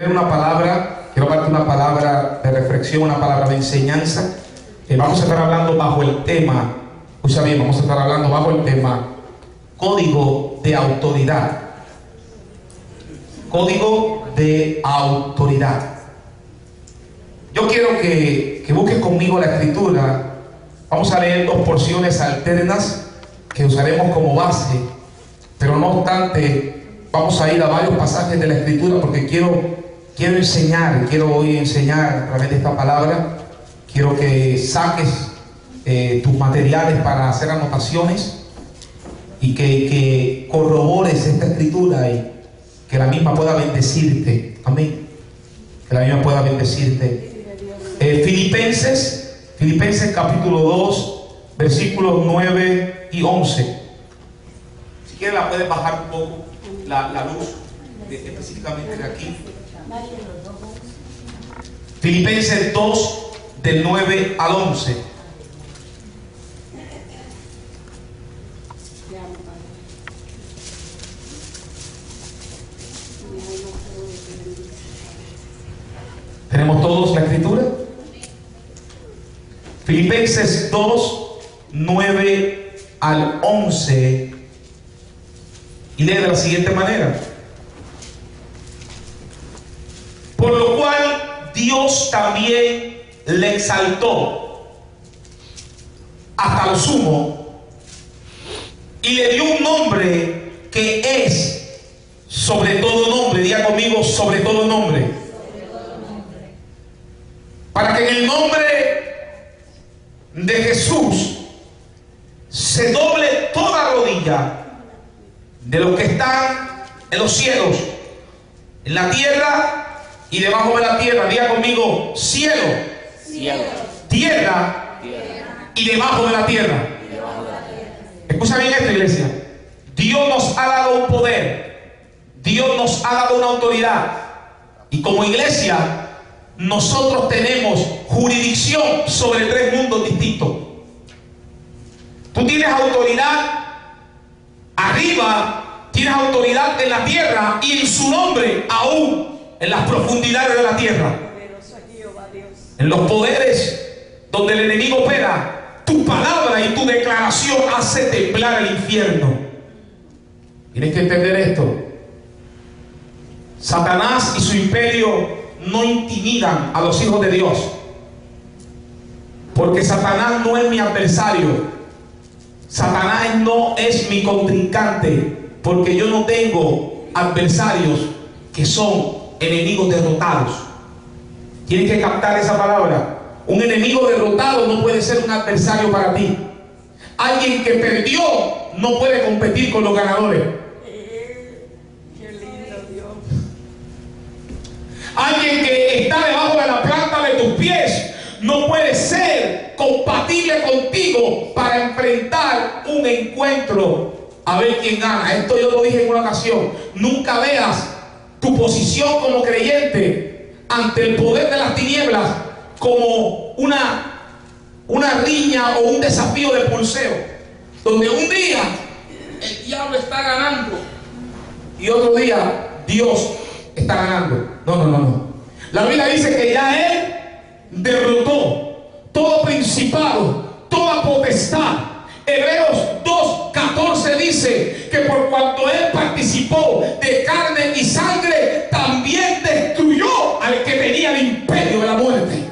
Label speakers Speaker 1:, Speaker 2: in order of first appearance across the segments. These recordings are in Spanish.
Speaker 1: Una palabra, quiero darte una palabra de reflexión, una palabra de enseñanza. Vamos a estar hablando bajo el tema, escucha bien, vamos a estar hablando bajo el tema código de autoridad. Código de autoridad. Yo quiero que busques conmigo la escritura. Vamos a leer dos porciones alternas que usaremos como base, pero no obstante, vamos a ir a varios pasajes de la escritura porque quiero quiero hoy enseñar a través de esta palabra. Quiero que saques tus materiales para hacer anotaciones y que corrobores esta escritura y que la misma pueda bendecirte. Amén. Que la misma pueda bendecirte. Filipenses capítulo 2, versículos 9 y 11. Si quieres la puedes bajar un poco la luz, específicamente de aquí. Filipenses 2, del 9 al 11. ¿Tenemos todos la escritura? Filipenses 2, 9 al 11. Y lee de la siguiente manera: por lo cual Dios también le exaltó hasta lo sumo y le dio un nombre que es sobre todo nombre. Diga conmigo, sobre todo nombre. Para que en el nombre de Jesús se doble toda rodilla de los que están en los cielos, en la tierra y debajo de la tierra. Diga conmigo, cielo, tierra y debajo de la tierra. Escucha bien esto, iglesia. Dios nos ha dado un poder, Dios nos ha dado una autoridad, y como iglesia nosotros tenemos jurisdicción sobre tres mundos distintos. Tú tienes autoridad arriba, tienes autoridad en la tierra y en su nombre aún en las profundidades de la tierra. En los poderes donde el enemigo opera, tu palabra y tu declaración hace temblar el infierno. Tienes que entender esto. Satanás y su imperio no intimidan a los hijos de Dios, porque Satanás no es mi adversario, Satanás no es mi contrincante, porque yo no tengo adversarios que son enemigos derrotados. Tienes que captar esa palabra. Un enemigo derrotado no puede ser un adversario para ti. Alguien que perdió no puede competir con los ganadores. Alguien que está debajo de la planta de tus pies no puede ser compatible contigo para enfrentar un encuentro a ver quién gana. Esto yo lo dije en una ocasión. Nunca veas tu posición como creyente ante el poder de las tinieblas como una riña o un desafío de pulseo, donde un día el diablo está ganando y otro día Dios está ganando. No. La Biblia dice que ya Él derrotó todo principado, toda potestad. Hebreos 2:14 dice que por cuanto Él participó de carne y sangre, también destruyó al que tenía el imperio de la muerte.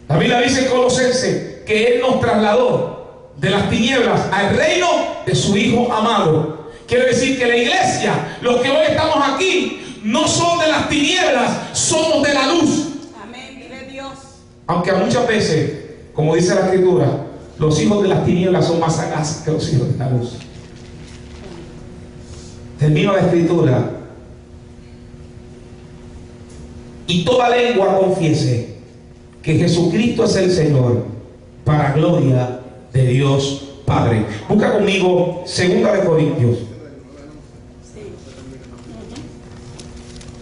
Speaker 1: La Biblia dice en Colosenses que Él nos trasladó de las tinieblas al reino de su Hijo amado. Quiere decir que la iglesia, los que hoy estamos aquí, no son de las tinieblas, somos de la luz.
Speaker 2: Amén, vive Dios.
Speaker 1: Aunque muchas veces, como dice la escritura, los hijos de las tinieblas son más sagaces que los hijos de la luz. Termino la escritura: y toda lengua confiese que Jesucristo es el Señor, para gloria de Dios Padre. Busca conmigo 2 de Corintios.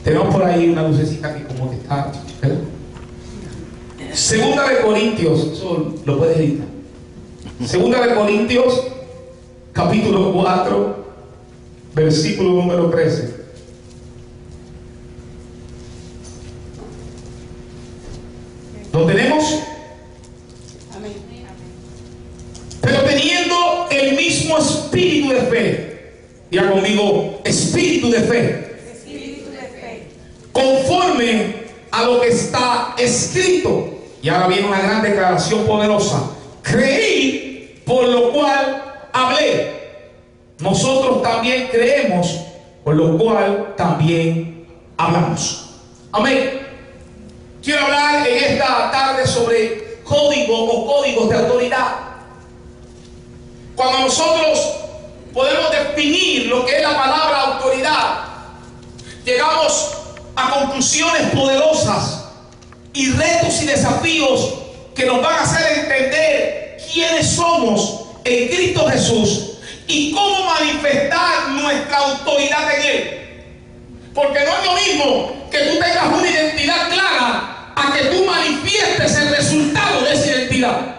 Speaker 1: Tenemos por ahí una lucecita que como que está, ¿verdad? 2 de Corintios, eso lo puedes editar. 2 de Corintios, capítulo 4, versículo número 13. conforme a lo que está escrito. Y ahora viene una gran declaración poderosa. Creí, por lo cual hablé. Nosotros también creemos, por lo cual también hablamos. Amén. Quiero hablar en esta tarde sobre código o códigos de autoridad. Cuando nosotros podemos definir lo que es la palabra autoridad, llegamos a conclusiones poderosas y retos y desafíos que nos van a hacer entender quiénes somos en Cristo Jesús y cómo manifestar nuestra autoridad en Él. Porque no es lo mismo que tú tengas una identidad clara a que tú manifiestes el resultado de esa identidad.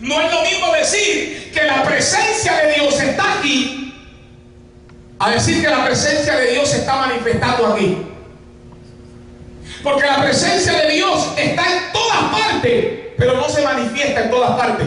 Speaker 1: No es lo mismo decir que la presencia de Dios está aquí a decir que la presencia de Dios se está manifestando aquí. Porque la presencia de Dios está en todas partes, pero no se manifiesta en todas partes.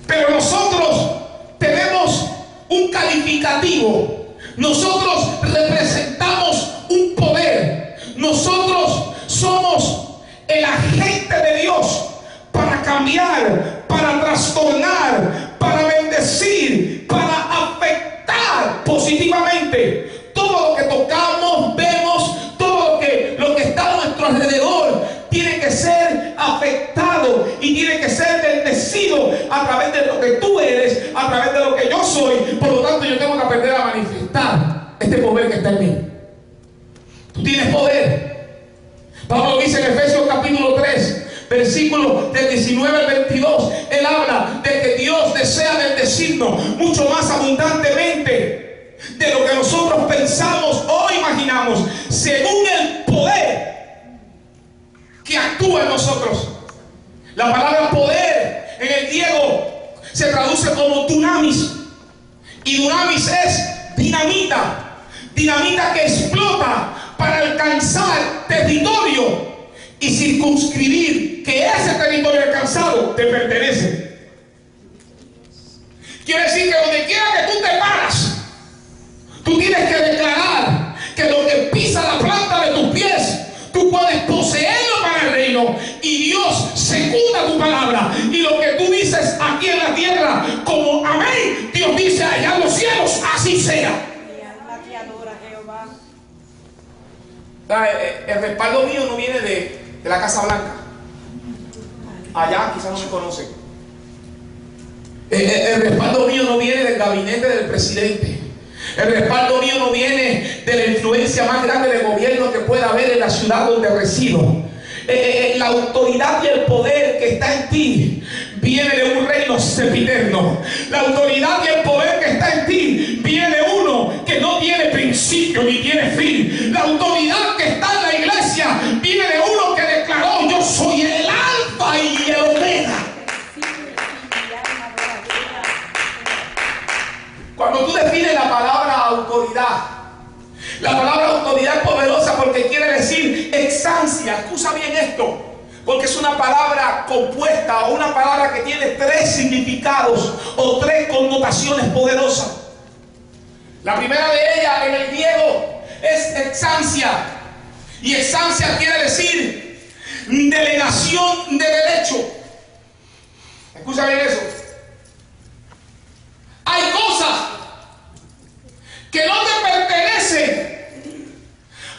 Speaker 1: Pero nosotros tenemos un calificativo. Nosotros representamos un poder. Nosotros somos el agente de Dios para cambiar, para trastornar, para bendecir, para afectar positivamente. Todo lo que tocamos, vemos, todo lo que está a nuestro alrededor tiene que ser afectado y tiene que ser bendecido a través de lo que tú eres, a través de lo que yo soy. Por lo tanto, yo tengo que aprender a manifestar este poder que está en mí. Tú tienes poder. Pablo dice en Efesios capítulo 3, versículos del 19 al 22, él habla de que Dios desea bendecirnos mucho más abundantemente de lo que nosotros pensamos o imaginamos, según el poder que actúa en nosotros. La palabra poder en el griego se traduce como dunamis, y dunamis es dinamita, dinamita que explota para alcanzar territorio y circunscribir que ese territorio alcanzado te pertenece. Quiere decir que donde quiera que tú te paras, tú tienes que declarar que lo que pisa la planta de tus pies, tú puedes poseerlo para el reino, y Dios secunda tu palabra. Y lo que tú dices aquí en la tierra como amén, Dios dice allá en los cielos, así sea. El respaldo mío no viene de la Casa Blanca. Allá quizás no me conocen. El respaldo mío no viene del gabinete del presidente. El respaldo mío no viene de la influencia más grande de gobierno que pueda haber en la ciudad donde resido. La autoridad y el poder que está en ti viene de un reino sempiterno. La autoridad y el poder que está en ti viene de uno que no tiene principio ni tiene fin. La autoridad que está en la iglesia viene de uno que declaró: yo soy el alfa y el omega. Cuando tú defines la palabra autoridad, la palabra autoridad es poderosa porque quiere decir exancia. Escucha bien esto, porque es una palabra compuesta o una palabra que tiene tres significados o tres connotaciones poderosas. La primera de ellas en el griego es exancia, y exancia quiere decir delegación de derecho. Escucha bien eso. Hay cosas que no te pertenecen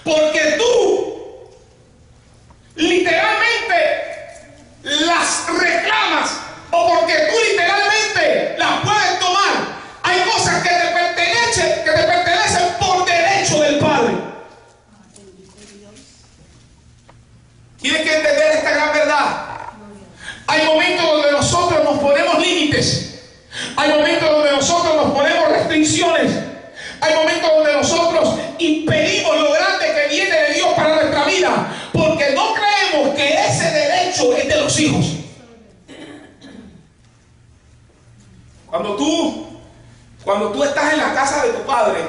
Speaker 1: porque tú literalmente las reclamas, o porque tú literalmente las puedes tomar. Hay cosas que te pertenecen por derecho del Padre. Tienes que entender esta gran verdad. Hay momentos donde nosotros nos ponemos límites. Hay momentos donde nosotros nos ponemos restricciones. Hay momentos donde nosotros impedimos lo grande que viene de Dios para nuestra vida, porque no creemos que ese derecho es de los hijos. Cuando tú estás en la casa de tu padre,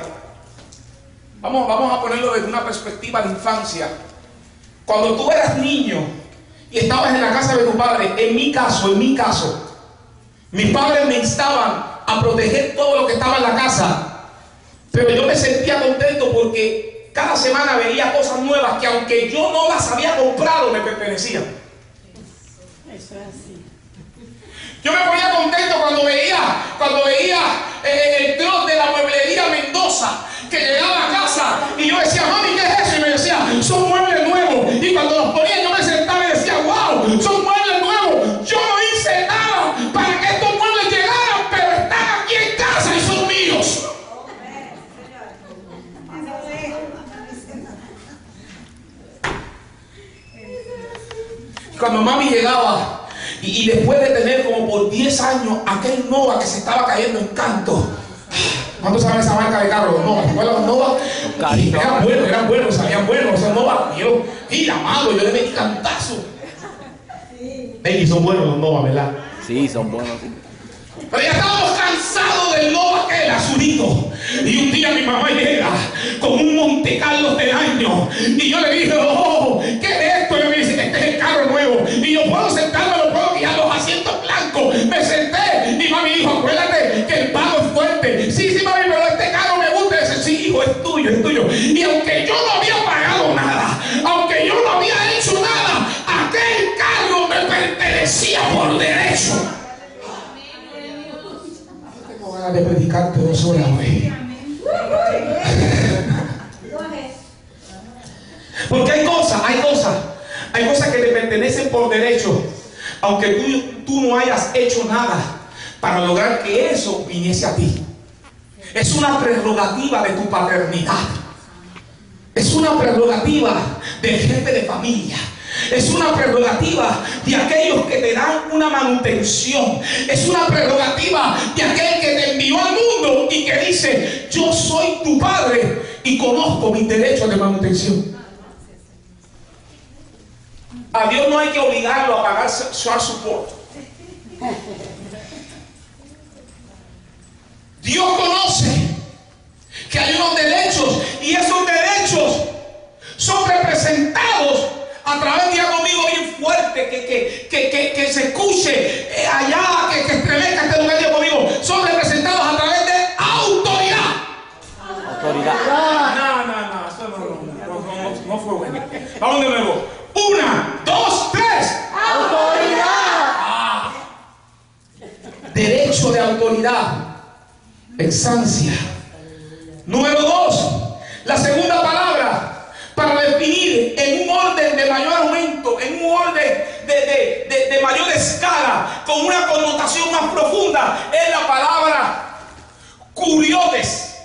Speaker 1: vamos a ponerlo desde una perspectiva de infancia. Cuando tú eras niño y estabas en la casa de tu padre, en mi caso, mis padres me instaban a proteger todo lo que estaba en la casa. Pero yo me sentía contento porque cada semana veía cosas nuevas que aunque yo no las había comprado, me pertenecían.
Speaker 2: Eso es así.
Speaker 1: Yo me ponía contento cuando veía el trono de la mueblería Mendoza que llegaba a casa y yo decía, mami, ¿qué es eso? Y me decía, son muebles nuevos. Y cuando los ponía yo me sentaba y decía, wow, son muebles nuevos. Yo no hice nada para que estos muebles llegaran, pero están aquí en casa y son míos. Y cuando mami llegaba y después de tener como por 10 años aquel Nova que se estaba cayendo en canto. ¿Cuántos saben esa marca de carro? Los Nova. ¿Te acuerdas los Nova? Eran buenos, sabían buenos. Esos Nova. Y amado, yo le metí cantazo. Y son buenos los Nova, ¿verdad?
Speaker 3: Sí, son buenos. Sí.
Speaker 1: Pero ya estábamos cansados del Nova que era azulito. Y un día mi mamá llega con un Monte Carlo del año. Y yo le dije, oh, ¿qué es esto? Y me dice, este es el carro nuevo. Y yo puedo sentarme, lo puedo guiar, los asientos blancos. Me senté y mami dijo, acuérdate que el pago es fuerte. Sí, mami, pero este carro me gusta. Y dice, sí, hijo, es tuyo, es tuyo. Y aunque yo no había pagado nada, aunque yo no había hecho nada, aquel carro me pertenecía por derecho. Tengo ganas de predicarte 2 horas, güey. Porque hay cosas que te pertenecen por derecho, aunque tú no hayas hecho nada para lograr que eso viniese a ti. Es una prerrogativa de tu paternidad. Es una prerrogativa del jefe de familia. Es una prerrogativa de aquellos que te dan una manutención. Es una prerrogativa de aquel que te envió al mundo y que dice, yo soy tu padre y conozco mis derechos de manutención. A Dios no hay que obligarlo a pagar social support. Dios conoce que hay unos derechos y esos derechos son representados a través de algo conmigo bien fuerte, que se escuche allá, que estremezca este lugar. Dios conmigo, son representados a través de autoridad.
Speaker 3: Autoridad.
Speaker 1: No fue bueno. Vamos de nuevo. 1, 2, 3.
Speaker 2: Autoridad.
Speaker 1: Derecho de autoridad. Exancia. Número 2. La segunda palabra para definir en un orden de mayor aumento, en un orden de mayor escala, con una connotación más profunda, es la palabra curiotes.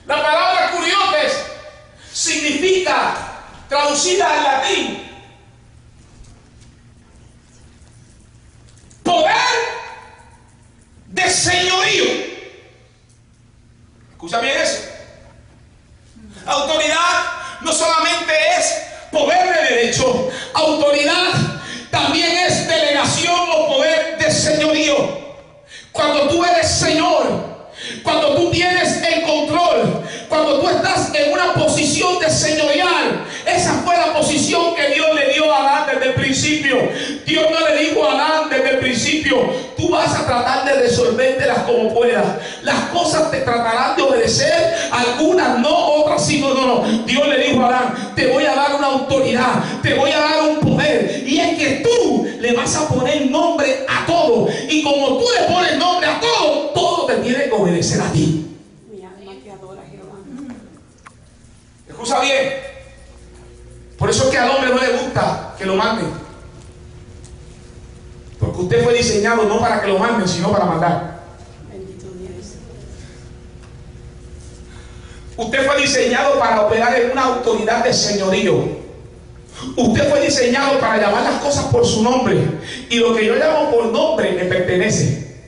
Speaker 1: La palabra curiotes significa, traducida al latín, poder de señorío. Escucha bien eso. Autoridad no solamente es poder de derecho, autoridad también es delegación o poder de señorío. Cuando tú eres señor, cuando tú tienes el control, cuando tú estás en una posición de señorial, esa fue la posición que Dios le dio a Adán desde el principio. Dios no le dijo a Adán desde el principio, tú vas a tratar de resolvértelas como puedas. Las cosas te tratarán de obedecer, algunas no, otras sí. No. Dios le dijo a Adán, te voy a dar una autoridad, te voy a dar un poder, y es que tú le vas a poner nombre a todo, y como tú le pones nombre a todo, todo te tiene que obedecer a ti.
Speaker 2: Mi alma que adora a Jehová.
Speaker 1: Escucha bien. Por eso es que al hombre no le gusta que lo manden, porque usted fue diseñado no para que lo manden, sino para mandar.
Speaker 2: Bendito Dios.
Speaker 1: Usted fue diseñado para operar en una autoridad de señorío. Usted fue diseñado para llamar las cosas por su nombre, y lo que yo llamo por nombre me pertenece,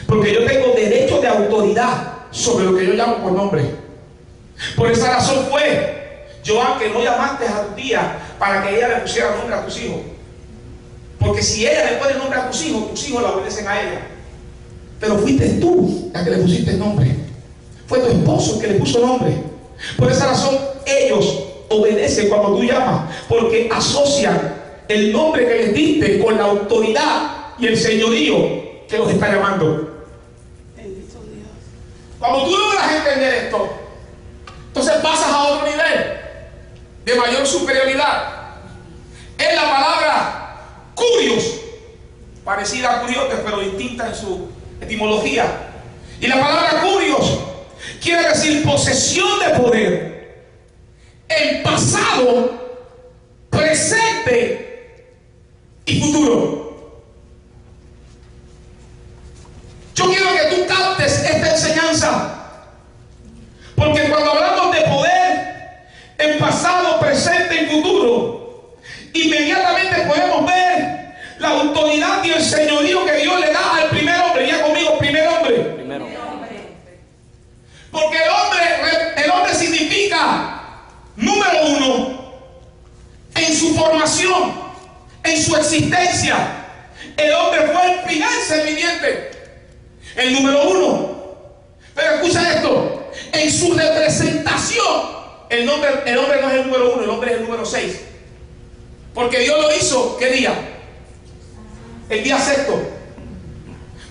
Speaker 1: porque yo tengo derecho de autoridad sobre lo que yo llamo por nombre. Por esa razón fue, Joan, que no llamaste a tu tía para que ella le pusiera nombre a tus hijos, porque si ella le pone nombre a tus hijos la obedecen a ella. Pero fuiste tú la que le pusiste el nombre, fue tu esposo el que le puso nombre. Por esa razón ellos obedecen cuando tú llamas, porque asocian el nombre que les diste con la autoridad y el señorío que los está llamando. Cuando tú logras entender esto, entonces pasas a otro nivel de mayor superioridad. Es la palabra curios, parecida a curiotes, pero distinta en su etimología. Y la palabra curios quiere decir posesión de poder en pasado, presente y futuro. Yo quiero que tú captes esta enseñanza, porque cuando hablamos de poder en pasado, presente y futuro, inmediatamente podemos ver la autoridad y el señorío que Dios le da al primer hombre. Ya conmigo, primer hombre.
Speaker 3: Primero.
Speaker 1: Porque el hombre significa, número uno, en su formación, en su existencia. El hombre fue el primer ser viviente, el número uno. Pero escucha esto, en su representación, el hombre no es el número uno, el hombre es el número 6. Porque Dios lo hizo, ¿qué día? El día sexto.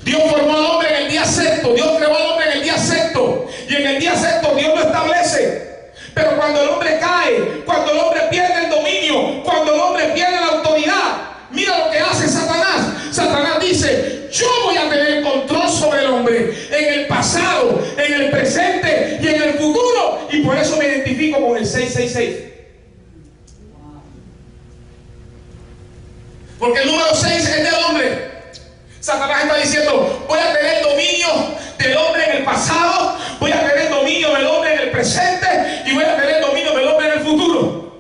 Speaker 1: Dios formó al hombre en el día sexto. Dios creó al hombre en el día sexto. Y en el día sexto Dios lo establece. Pero cuando el hombre cae, cuando el hombre pierde el dominio, cuando el hombre pierde la autoridad, mira lo que hace Satanás. Satanás dice: yo voy a tener control sobre el hombre en el pasado, en el presente y en el futuro. Y por eso me identifico con el 666. Porque el número 6 es del hombre. Satanás está diciendo: voy a tener dominio del hombre en el pasado, voy a tener dominio del hombre en el presente y voy a tener dominio del hombre en el futuro.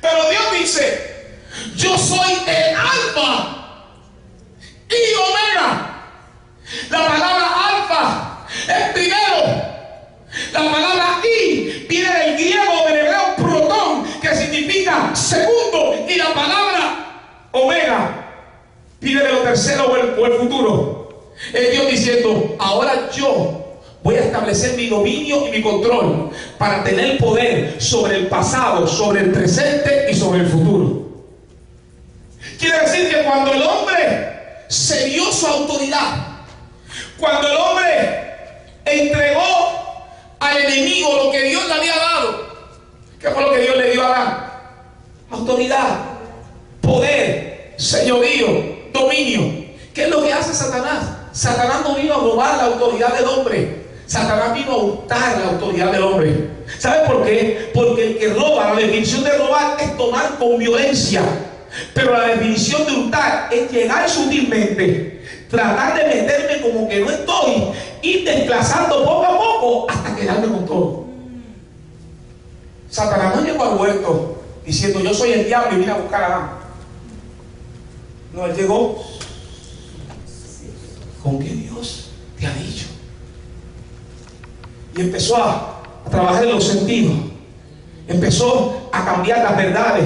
Speaker 1: Pero Dios dice: yo soy el alfa y omega. La palabra alfa es primero. La palabra I viene del griego, del hebreo protón, que significa segundo, y la palabra omega viene de lo tercero o el futuro. Es Dios diciendo: ahora yo voy a establecer mi dominio y mi control para tener poder sobre el pasado, sobre el presente y sobre el futuro. Quiere decir que cuando el hombre se dio su autoridad, cuando el hombre entregó al enemigo lo que Dios le había dado, ¿qué fue lo que Dios le dio a Adán? Autoridad, poder, señorío, dominio. ¿Qué es lo que hace Satanás? Satanás no vino a robar la autoridad del hombre. Satanás vino a hurtar la autoridad del hombre. ¿Sabe por qué? Porque el que roba, la definición de robar es tomar con violencia. Pero la definición de hurtar es llegar sutilmente, tratar de meterme como que no estoy, ir desplazando poco a poco hasta quedarme con todo. Satanás no llegó al huerto diciendo: yo soy el diablo y vine a buscar a Adán. No, él llegó con que Dios te ha dicho. Y empezó a trabajar en los sentidos. Empezó a cambiar las verdades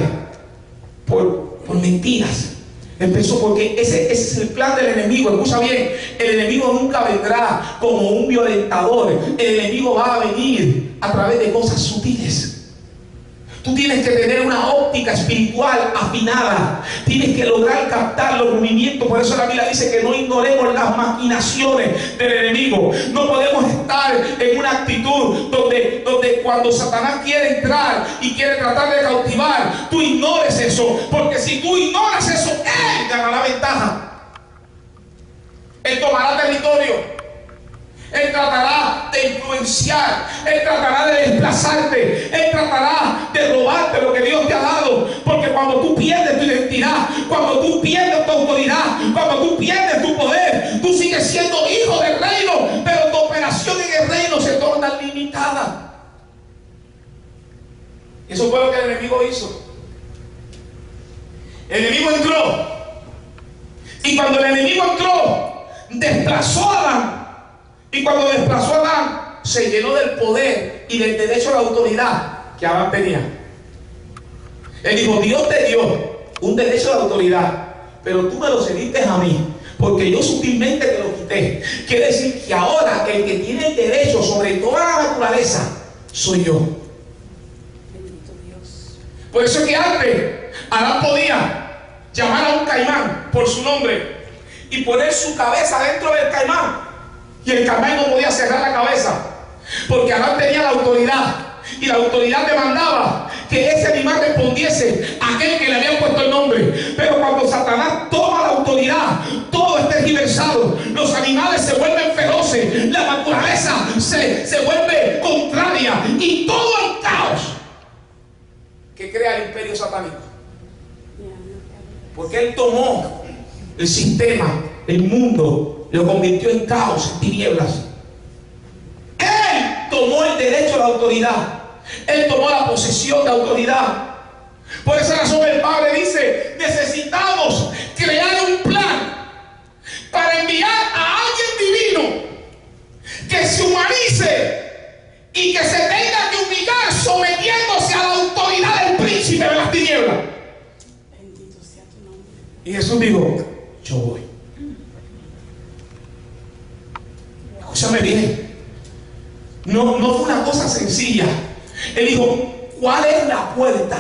Speaker 1: por mentiras. Empezó porque ese es el plan del enemigo. Escucha bien, el enemigo nunca vendrá como un violentador. El enemigo va a venir a través de cosas sutiles. Tú tienes que tener una óptica espiritual afinada. Tienes que lograr captar los movimientos. Por eso la Biblia dice que no ignoremos las maquinaciones del enemigo. No podemos estar en una actitud donde cuando Satanás quiere entrar y quiere tratar de cautivar, tú ignores eso. Porque si tú ignoras eso, él ganará ventaja. Él tomará territorio. Él tratará de influenciar, Él tratará de desplazarte, Él tratará de robarte lo que Dios te ha dado. Porque cuando tú pierdes tu identidad, cuando tú pierdes tu autoridad, cuando tú pierdes tu poder, tú sigues siendo hijo del reino, pero tu operación en el reino se torna limitada. Eso fue lo que el enemigo hizo. El enemigo entró, y cuando el enemigo entró, desplazó a Adán. Y cuando desplazó a Adán, se llenó del poder y del derecho a la autoridad que Adán tenía. Él dijo: Dios te dio un derecho a la autoridad, pero tú me lo cediste a mí, porque yo sutilmente te lo quité. Quiere decir que ahora el que tiene el derecho sobre toda la naturaleza soy yo.
Speaker 2: Bendito Dios.
Speaker 1: Por eso es que antes Adán podía llamar a un caimán por su nombre y poner su cabeza dentro del caimán. Y el Carmel no podía cerrar la cabeza, porque Adán tenía la autoridad, y la autoridad demandaba que ese animal respondiese a aquel que le había puesto el nombre. Pero cuando Satanás toma la autoridad, todo es tergiversado, los animales se vuelven feroces, la naturaleza se vuelve contraria, y todo el caos que crea el imperio satánico. Porque él tomó el sistema, el mundo, lo convirtió en caos, en tinieblas. Él tomó el derecho a la autoridad. Él tomó la posesión de autoridad. Por esa razón el Padre dice: necesitamos crear un plan para enviar a alguien divino que se humanice y que se tenga que humillar sometiéndose a la autoridad del príncipe de las tinieblas.
Speaker 2: Bendito sea tu nombre.
Speaker 1: Y Jesús dijo: yo voy. Escúchame bien. No fue una cosa sencilla. Él dijo: ¿cuál es la puerta?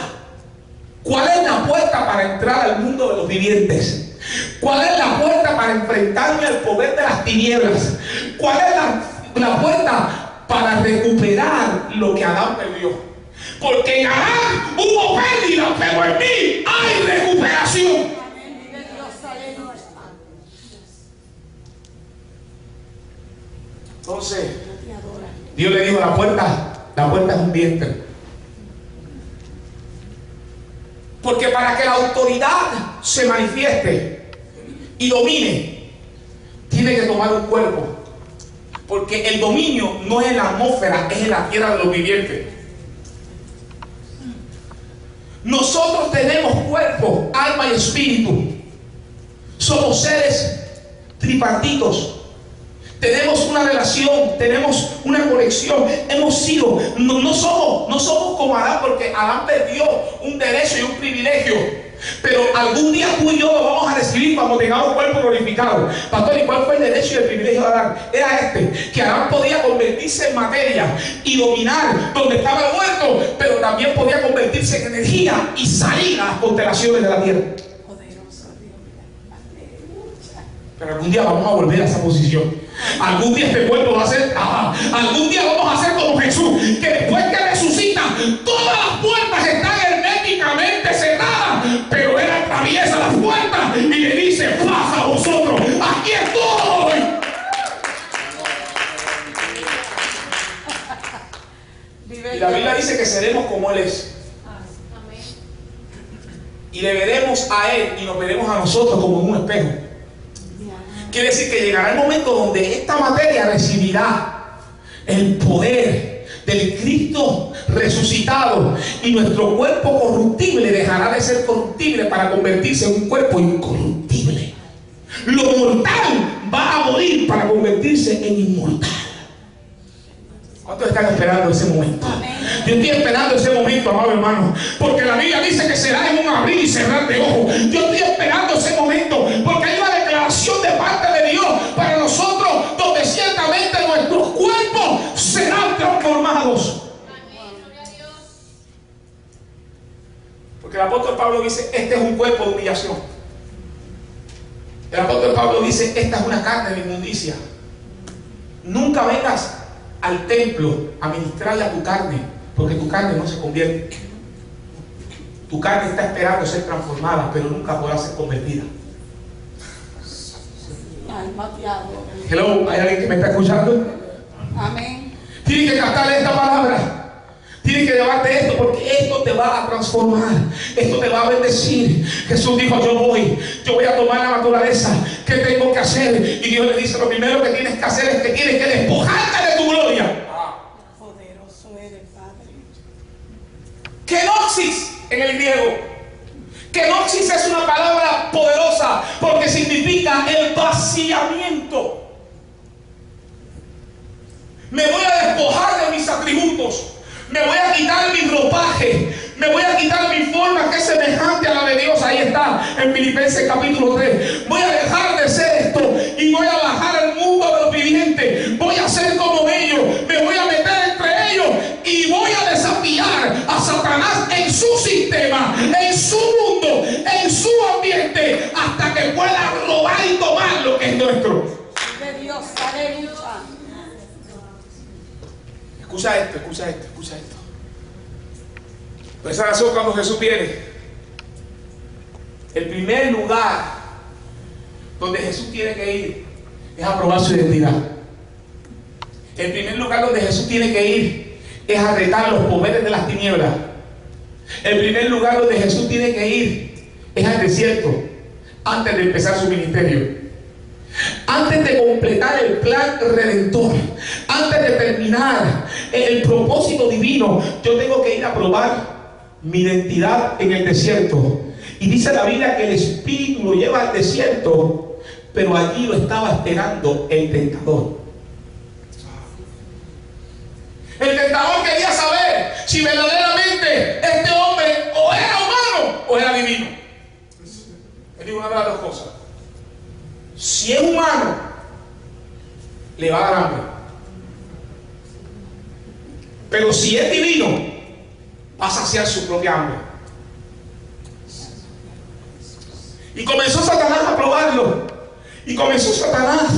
Speaker 1: ¿Cuál es la puerta para entrar al mundo de los vivientes? ¿Cuál es la puerta para enfrentarme al poder de las tinieblas? ¿Cuál es la puerta para recuperar lo que Adán perdió? Porque en Adán hubo pérdida, pero en mí hay recuperación. Entonces, Dios le dijo: la puerta es un vientre. Porque para que la autoridad se manifieste y domine, tiene que tomar un cuerpo. Porque el dominio no es en la atmósfera, es en la tierra de los vivientes. Nosotros tenemos cuerpo, alma y espíritu. Somos seres tripartitos. Tenemos una relación, tenemos una conexión. Hemos sido, no somos como Adán, porque Adán perdió un derecho y un privilegio. Pero algún día tú y yo lo vamos a recibir cuando tengamos cuerpo glorificado. Pastor, ¿y cuál fue el derecho y el privilegio de Adán? Era que Adán podía convertirse en materia y dominar donde estaba el muerto, pero también podía convertirse en energía y salir a las constelaciones de la tierra. Pero algún día vamos a volver a esa posición. Algún día este cuerpo va a ser, algún día vamos a ser como Jesús, que después que resucita, todas las puertas están herméticamente cerradas, pero Él atraviesa las puertas y le dice: paz a vosotros, aquí estoy. Y la Biblia dice que seremos como Él es. Y le veremos a Él y nos veremos a nosotros como en un espejo. Quiere decir que llegará el momento donde esta materia recibirá el poder del Cristo resucitado, y nuestro cuerpo corruptible dejará de ser corruptible para convertirse en un cuerpo incorruptible. Lo mortal va a morir para convertirse en inmortal. ¿Cuántos están esperando ese momento? Yo estoy esperando ese momento, amado hermano, porque la Biblia dice que será en un abrir y cerrar de ojos. Yo estoy esperando ese momento porque hay una declaración de parte de Dios para nosotros, donde ciertamente nuestros cuerpos serán transformados. Porque el apóstol Pablo dice: este es un cuerpo de humillación. El apóstol Pablo dice: esta es una carne de inmundicia. Nunca vengas al templo a ministrarle a tu carne, porque tu carne no se convierte. Tu carne está esperando ser transformada, pero nunca podrá ser convertida. Hello, ¿hay alguien que me está escuchando?
Speaker 2: Amén.
Speaker 1: Tienes que captarle esta palabra. Tienes que llevarte esto, porque esto te va a transformar. Esto te va a bendecir. Jesús dijo: yo voy a tomar la naturaleza. ¿Qué tengo que hacer? Y Dios le dice: lo primero que tienes que hacer es que tienes que despojarte de tu gloria.
Speaker 2: Poderoso eres, Padre.
Speaker 1: Kenosis en el griego. Kenosis es una palabra poderosa porque significa el vaciamiento. Me voy a despojar de mis atributos. Me voy a quitar mi ropaje. Me voy a quitar mi forma que es semejante a la de Dios. Ahí está en Filipenses capítulo 3. Voy a dejar de ser esto y voy a bajar al mundo de los vivientes. Voy a ser como ellos. Me voy a meter entre ellos y voy a desafiar a Satanás en su sistema, en su mundo, en su ambiente, hasta que pueda robar y tomar lo que es nuestro.
Speaker 2: De Dios Dios, aleluya.
Speaker 1: Escucha esto, escucha esto, escucha esto. Por esa razón, cuando Jesús viene, el primer lugar donde Jesús tiene que ir es a probar su identidad. El primer lugar donde Jesús tiene que ir es a retar los poderes de las tinieblas. El primer lugar donde Jesús tiene que ir es al desierto, antes de empezar su ministerio. Antes de completar el plan redentor, antes de terminar el propósito divino, yo tengo que ir a probar mi identidad en el desierto. Y dice la Biblia que el Espíritu lo lleva al desierto, pero allí lo estaba esperando el tentador. El tentador quería saber si verdaderamente este hombre o era humano o era divino. Él dijo una de las dos cosas. Si es humano, le va a dar hambre. Pero si es divino, va a saciar su propia hambre. Y comenzó Satanás a probarlo. Y comenzó Satanás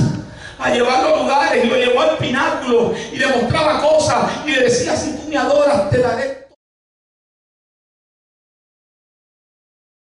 Speaker 1: a llevarlo a lugares. Y lo llevó al pináculo. Y le mostraba cosas. Y le decía: si tú me adoras, te daré